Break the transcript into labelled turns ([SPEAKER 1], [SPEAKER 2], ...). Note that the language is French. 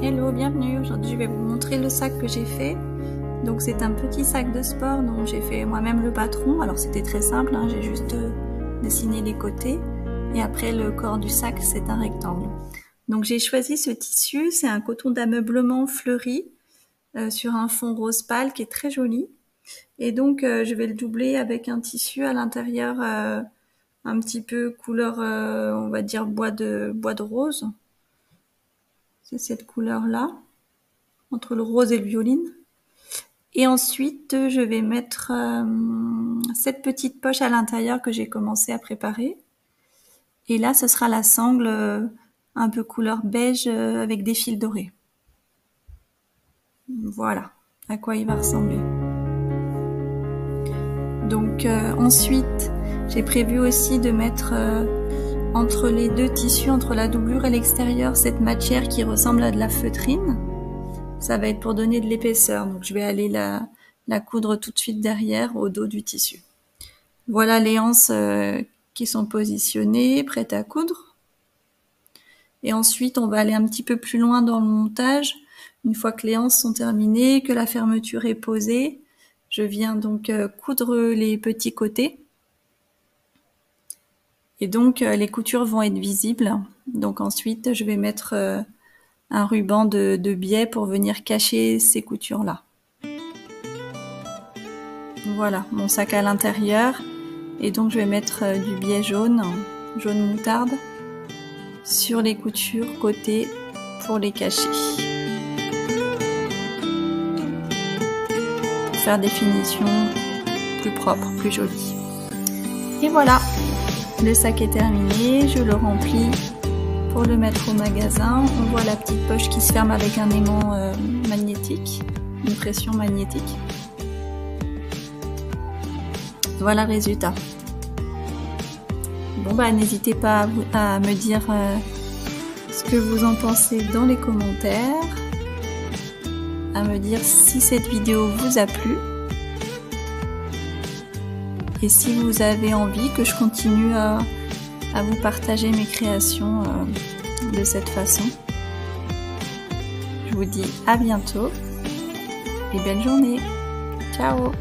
[SPEAKER 1] Hello, bienvenue. Aujourd'hui, je vais vous montrer le sac que j'ai fait. Donc, c'est un petit sac de sport dont j'ai fait moi-même le patron. Alors, c'était très simple, hein, j'ai juste dessiné les côtés. Et après, le corps du sac, c'est un rectangle. Donc, j'ai choisi ce tissu. C'est un coton d'ameublement fleuri sur un fond rose pâle qui est très joli. Et donc, je vais le doubler avec un tissu à l'intérieur un petit peu couleur, on va dire, bois de rose. C'est cette couleur-là, entre le rose et le violine. Et ensuite, je vais mettre cette petite poche à l'intérieur que j'ai commencé à préparer. Et là, ce sera la sangle un peu couleur beige avec des fils dorés. Voilà à quoi il va ressembler. Donc ensuite, j'ai prévu aussi de mettre entre les deux tissus, entre la doublure et l'extérieur, cette matière qui ressemble à de la feutrine. Ça va être pour donner de l'épaisseur. Donc je vais aller la coudre tout de suite derrière au dos du tissu. Voilà les anses qui sont positionnées, prêtes à coudre. Et ensuite, on va aller un petit peu plus loin dans le montage. Une fois que les anses sont terminées, que la fermeture est posée, je viens donc coudre les petits côtés. Et donc, les coutures vont être visibles. Donc ensuite, je vais mettre un ruban de biais pour venir cacher ces coutures-là. Voilà, mon sac à l'intérieur. Et donc, je vais mettre du biais jaune moutarde, sur les coutures côté pour les cacher. Pour faire des finitions plus propres, plus jolies. Et voilà! Le sac est terminé, je le remplis pour le mettre au magasin. On voit la petite poche qui se ferme avec un aimant magnétique, une pression magnétique. Voilà le résultat. Bon bah n'hésitez pas à me dire ce que vous en pensez dans les commentaires, à me dire si cette vidéo vous a plu. Et si vous avez envie que je continue à vous partager mes créations de cette façon. Je vous dis à bientôt et belle journée. Ciao!